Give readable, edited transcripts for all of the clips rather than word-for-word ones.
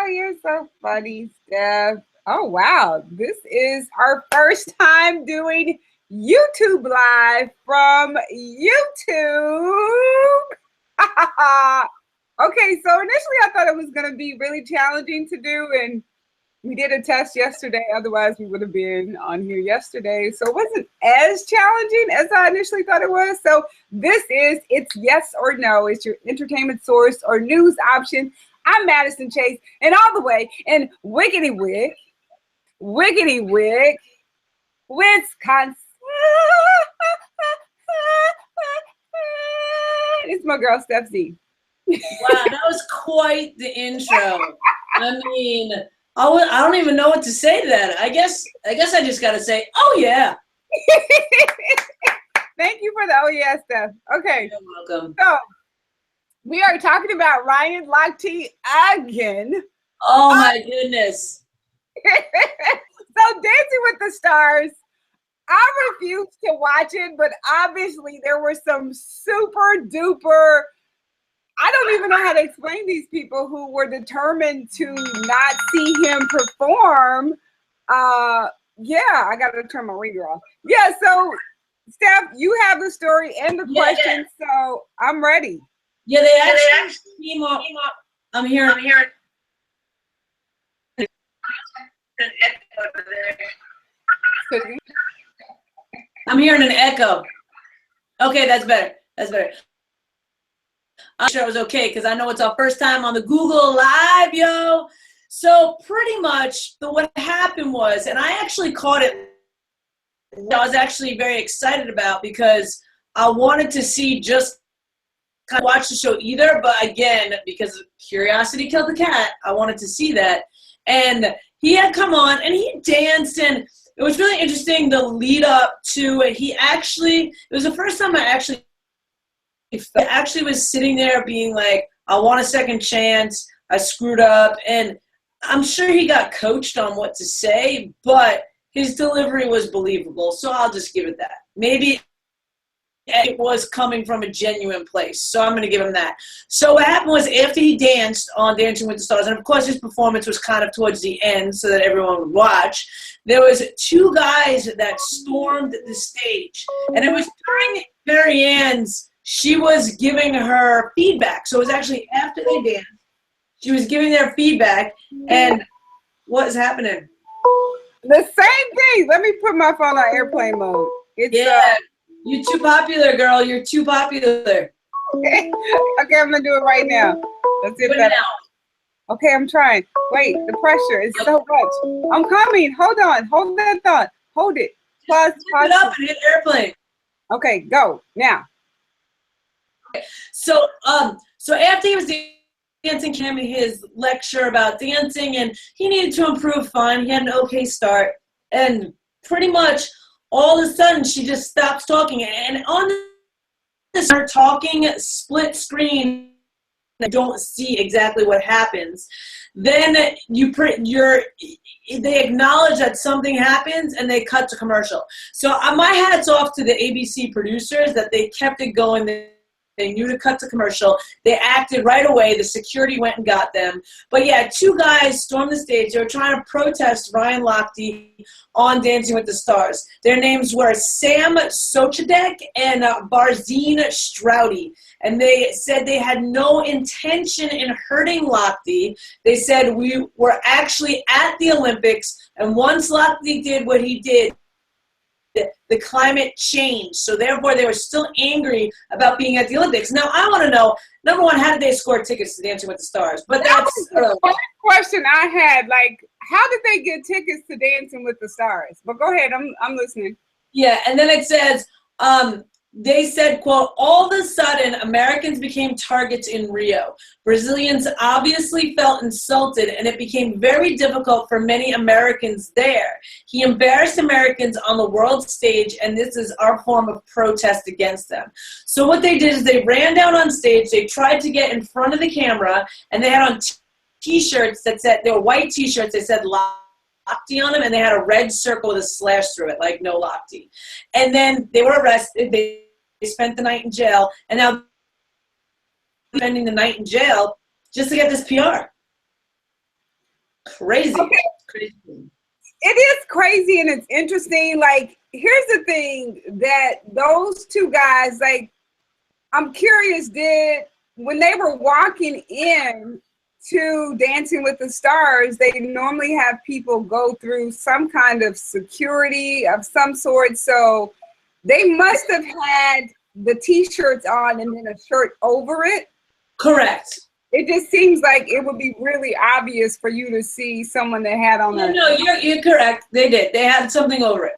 you're so funny, Steph. Oh, wow. This is our first time doing YouTube Live from YouTube. Okay, so initially I thought it was going to be really challenging to do, and we did a test yesterday. Otherwise, we would have been on here yesterday. So it wasn't as challenging as I initially thought it was. So it's yes or no. It's your entertainment source or news option. I'm Madison Chase, and all the way in Wiggity Wig, Wisconsin. It's my girl, Stefztv. Wow, that was quite the intro. I mean, I don't even know what to say to that. I guess I just got to say, oh, yeah. Thank you for the oh, yeah, Steph. Okay. You're welcome. So, we are talking about Ryan Lochte again. Oh, my goodness. So, Dancing with the Stars, I refused to watch it, but obviously there were some super duper, I don't even know how to explain these people who were determined to not see him perform. Yeah, I got to turn my ringer off. Yeah, so, Steph, you have the story and the question, so I'm ready. Yeah, they actually came up. I'm hearing. I'm hearing an echo. Okay, that's better. That's better. I'm sure it was okay because I know it's our first time on the Google Live, yo. So pretty much what happened was, and I actually caught it, I was actually very excited about because I wanted to see just kind of watch the show either, but again, because curiosity killed the cat, I wanted to see that. And he had come on and he danced, and it was really interesting the lead up to it. It was the first time I actually was sitting there being like, I want a second chance, I screwed up, and I'm sure he got coached on what to say, but his delivery was believable, so I'll just give it that. Maybe it was coming from a genuine place, so I'm going to give him that. So what happened was after he danced on Dancing with the Stars, and of course his performance was kind of towards the end so that everyone would watch, there was two guys that stormed the stage, and it was during Marianne's, she was giving her feedback. So it was actually after they danced, she was giving their feedback, and what is happening? The same thing. Let me put my phone on airplane mode. You're too popular, girl. You're too popular. Okay, I'm gonna do it right now. Let's get that. Okay, I'm trying. Wait, the pressure is so much. I'm coming. Hold on. Hold that thought. Hold it. Pause. It up and hit airplane. Okay, go now. So after he was dancing, came his lecture about dancing, and he needed to improve. Fine, he had an okay start, and pretty much all of a sudden she just stops talking, and on this her talking split screen, I don't see exactly what happens. Then they acknowledge that something happens and they cut to commercial. So my hat's off to the ABC producers that they kept it going. They knew to cut to commercial. They acted right away. The security went and got them. But yeah, two guys stormed the stage. They were trying to protest Ryan Lochte on Dancing with the Stars. Their names were Sam Sochadek and Barzine Stroudy. And they said they had no intention in hurting Lochte. They said we were actually at the Olympics, and once Lochte did what he did, the climate changed. So therefore, they were still angry about being at the Olympics. Now, I want to know, number one, how did they score tickets to Dancing with the Stars? But that's the first question I had. Like, how did they get tickets to Dancing with the Stars? But go ahead, I'm listening. Yeah, and then it says, they said, quote, all of a sudden, Americans became targets in Rio. Brazilians obviously felt insulted, and it became very difficult for many Americans there. He embarrassed Americans on the world stage, and this is our form of protest against them. So what they did is they ran down on stage, they tried to get in front of the camera, and they had on T-shirts that said, they were white T-shirts that said Lochte on them, and they had a red circle with a slash through it, like no Lochte. And then they were arrested. They spent the night in jail, and now spending the night in jail just to get this PR. Crazy. Okay. Crazy. It is crazy and it's interesting. Like, here's the thing, that those two guys, like, I'm curious, when they were walking in to Dancing with the Stars, they normally have people go through some kind of security of some sort. So they must have had the t-shirts on and then a shirt over it. Correct. It just seems like it would be really obvious for you to see someone that had on a... No, you're correct. They did. They had something over it.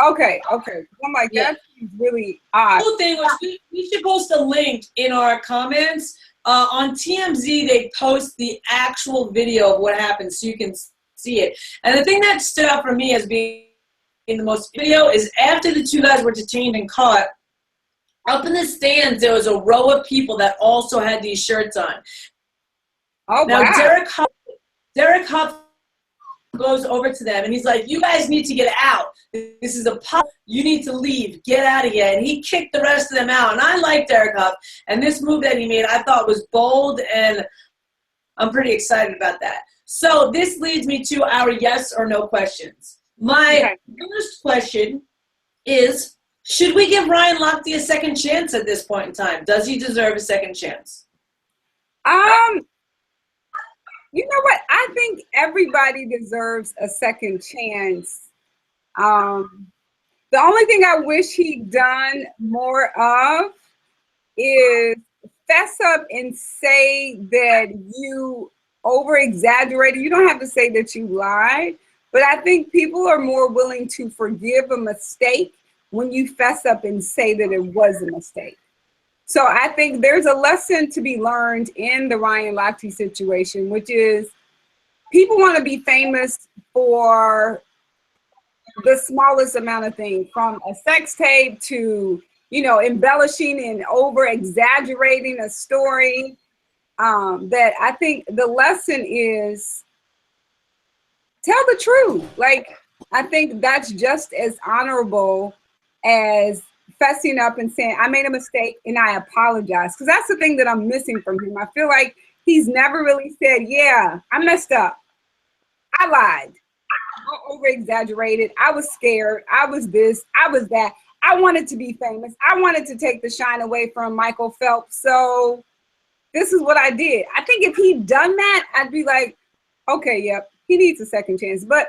Okay. I'm like, that seems really odd. The whole thing was we should post a link in our comments. On TMZ, they post the actual video of what happened so you can see it. And the thing that stood out for me as being the most video is after the two guys were detained and caught, up in the stands, there was a row of people that also had these shirts on. Oh, now, wow. Derek Huff goes over to them and he's like, you guys need to get out. This is a pub. You need to leave. Get out of here. And he kicked the rest of them out. And I like Derek Huff. And this move that he made, I thought was bold, and I'm pretty excited about that. So this leads me to our yes or no questions. My first question is, should we give Ryan Lochte a second chance at this point in time? Does he deserve a second chance? You know what? I think everybody deserves a second chance. The only thing I wish he'd done more of is fess up and say that you over-exaggerated. You don't have to say that you lied, but I think people are more willing to forgive a mistake when you fess up and say that it was a mistake. So I think there's a lesson to be learned in the Ryan Lochte situation, which is people want to be famous for the smallest amount of things, from a sex tape to, embellishing and over exaggerating a story. That I think the lesson is tell the truth. Like, I think that's just as honorable as fessing up and saying, I made a mistake and I apologize. Because that's the thing that I'm missing from him. I feel like he's never really said, yeah, I messed up. I lied. I over-exaggerated. I was scared. I was this. I was that. I wanted to be famous. I wanted to take the shine away from Michael Phelps. So this is what I did. I think if he'd done that, I'd be like, okay, yep, he needs a second chance. But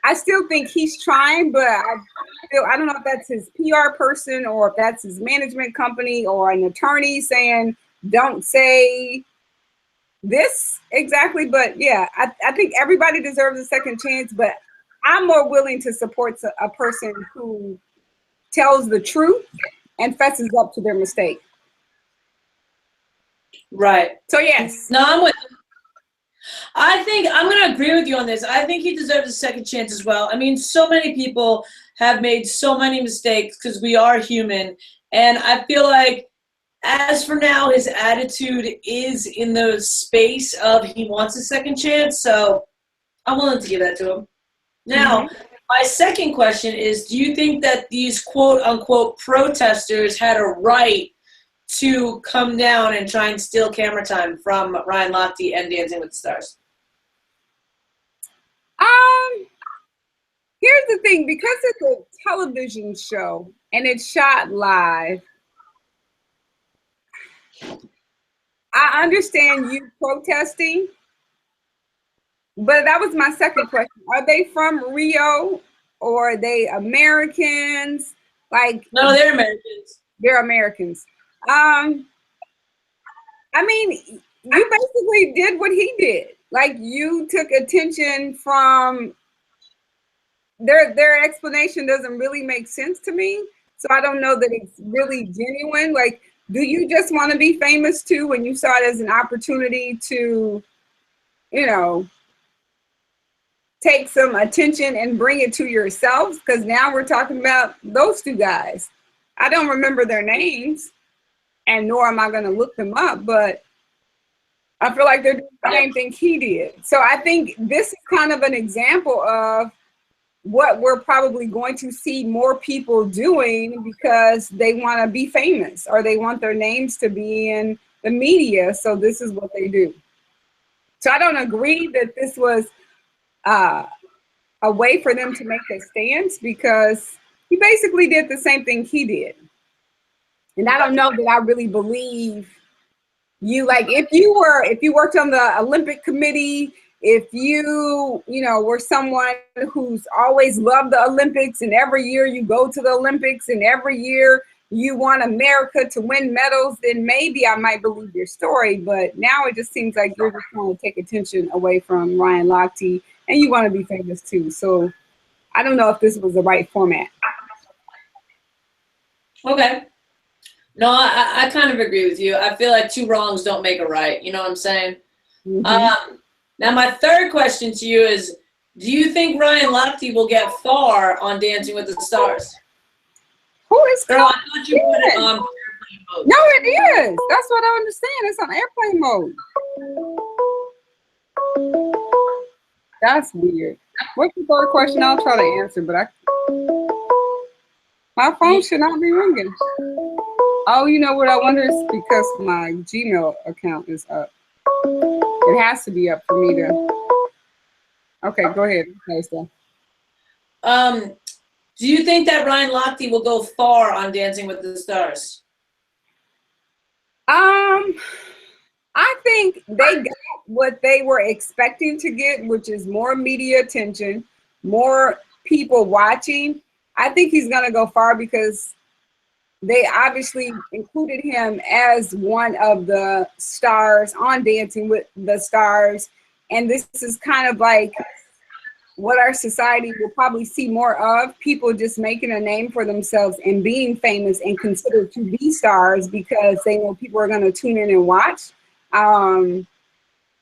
I still think he's trying, but I don't know if that's his PR person or if that's his management company or an attorney saying, don't say this exactly. But yeah, I think everybody deserves a second chance, but I'm more willing to support a person who tells the truth and fesses up to their mistake. Right. So yes. No, I'm with you. I think I'm going to agree with you on this. I think he deserves a second chance as well. I mean, so many people have made so many mistakes because we are human. And I feel like as for now, his attitude is in the space of he wants a second chance. So I'm willing to give that to him. Now, my second question is, do you think that these quote unquote protesters had a right to come down and try and steal camera time from Ryan Lochte and Dancing with the Stars? Here's the thing, because it's a television show and it's shot live, I understand you protesting, but that was my second question. Are they from Rio or are they Americans? Like, no, they're Americans. They're Americans. I mean, you basically did what he did. Like, you took attention from their explanation doesn't really make sense to me. So I don't know that it's really genuine. Like, do you just want to be famous too when you saw it as an opportunity to, take some attention and bring it to yourselves? Because now we're talking about those two guys. I don't remember their names, and nor am I going to look them up, but I feel like they're doing the same thing he did. So I think this is kind of an example of what we're probably going to see more people doing because they want to be famous or they want their names to be in the media. So this is what they do. So I don't agree that this was a way for them to make a stance, because he basically did the same thing he did. And I don't know that I really believe you, like, if you worked on the Olympic committee, if you know, were someone who's always loved the Olympics, and every year you go to the Olympics and every year you want America to win medals, then maybe I might believe your story. But now it just seems like you're just trying to take attention away from Ryan Lochte, and you want to be famous too. So I don't know if this was the right format. Okay. No, I kind of agree with you. I feel like two wrongs don't make a right. You know what I'm saying? Mm-hmm. Now, my third question to you is, do you think Ryan Lochte will get far on Dancing with the Stars? Who is Girl, I thought you put it on airplane mode. No, it is. That's what I understand. It's on airplane mode. That's weird. What's the third question? I'll try to answer, but my phone should not be ringing. Oh, you know what? I wonder, it's because my Gmail account is up. It has to be up for me to. Okay, go ahead. Nice stuff. Do you think that Ryan Lochte will go far on Dancing with the Stars? I think they got what they were expecting to get, which is more media attention, more people watching. I think he's gonna go far because they obviously included him as one of the stars on Dancing with the Stars. And this is kind of like what our society will probably see more of, people just making a name for themselves and being famous and considered to be stars because they know people are going to tune in and watch. I'm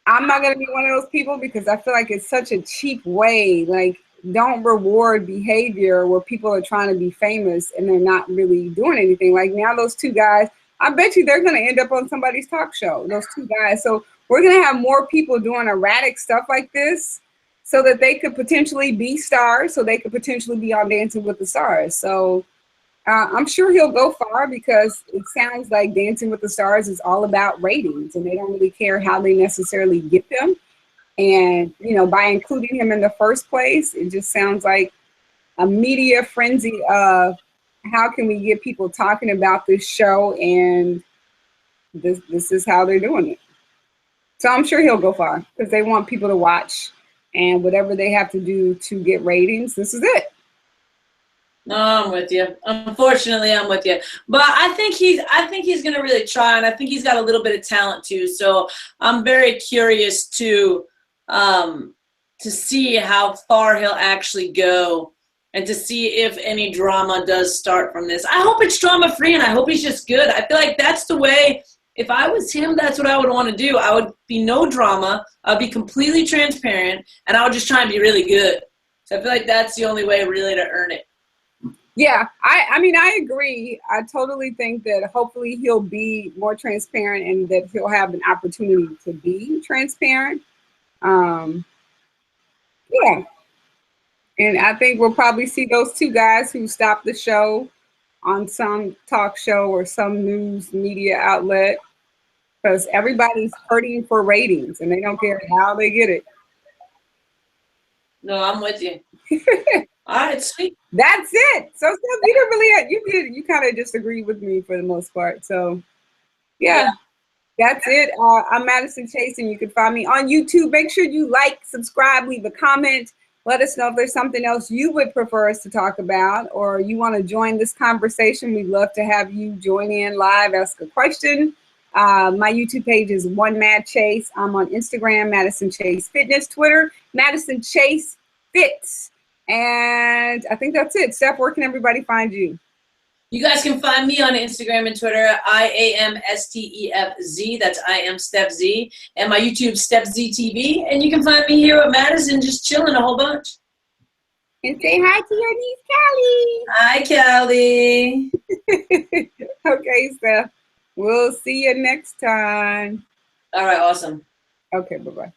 not going to be one of those people because I feel like it's such a cheap way. Like, don't reward behavior where people are trying to be famous and they're not really doing anything. Like now, those two guys, I bet you they're going to end up on somebody's talk show, those two guys. So we're going to have more people doing erratic stuff like this so that they could potentially be stars, so they could potentially be on Dancing with the Stars. So I'm sure he'll go far because it sounds like Dancing with the Stars is all about ratings and they don't really care how they necessarily get them. And, you know, by including him in the first place, it just sounds like a media frenzy of how can we get people talking about this show, and this is how they're doing it. So I'm sure he'll go far because they want people to watch, and whatever they have to do to get ratings, this is it. No, I'm with you. Unfortunately, I'm with you. But I think he's going to really try, and I think he's got a little bit of talent too. So I'm very curious to see how far he'll actually go and to see if any drama does start from this. I hope it's drama-free, and I hope he's just good. I feel like that's the way, if I was him, that's what I would want to do. I would be no drama. I would be completely transparent, and I would just try and be really good. So I feel like that's the only way really to earn it. Yeah, I mean, I agree. I totally think that hopefully he'll be more transparent and that he'll have an opportunity to be transparent. Yeah. And I think we'll probably see those two guys who stopped the show on some talk show or some news media outlet because everybody's hurting for ratings and they don't care how they get it. No, I'm with you. All right, sweet. That's it. So you didn't really, you kind of just agreed with me for the most part. So yeah. That's it. I'm Madison Chase, and you can find me on YouTube. Make sure you like, subscribe, leave a comment. Let us know if there's something else you would prefer us to talk about, or you want to join this conversation. We'd love to have you join in live, ask a question. My YouTube page is One Mad Chase. I'm on Instagram, Madison Chase Fitness, Twitter, Madison Chase Fits. And I think that's it. Steph, where can everybody find you? You guys can find me on Instagram and Twitter, IAMSTEFZ. That's I am Stefztv. And my YouTube, Stefztv. And you can find me here with Madison, just chilling a whole bunch. And say hi to your niece, Callie. Hi, Callie. Okay, Steph. We'll see you next time. All right, awesome. Okay, bye-bye.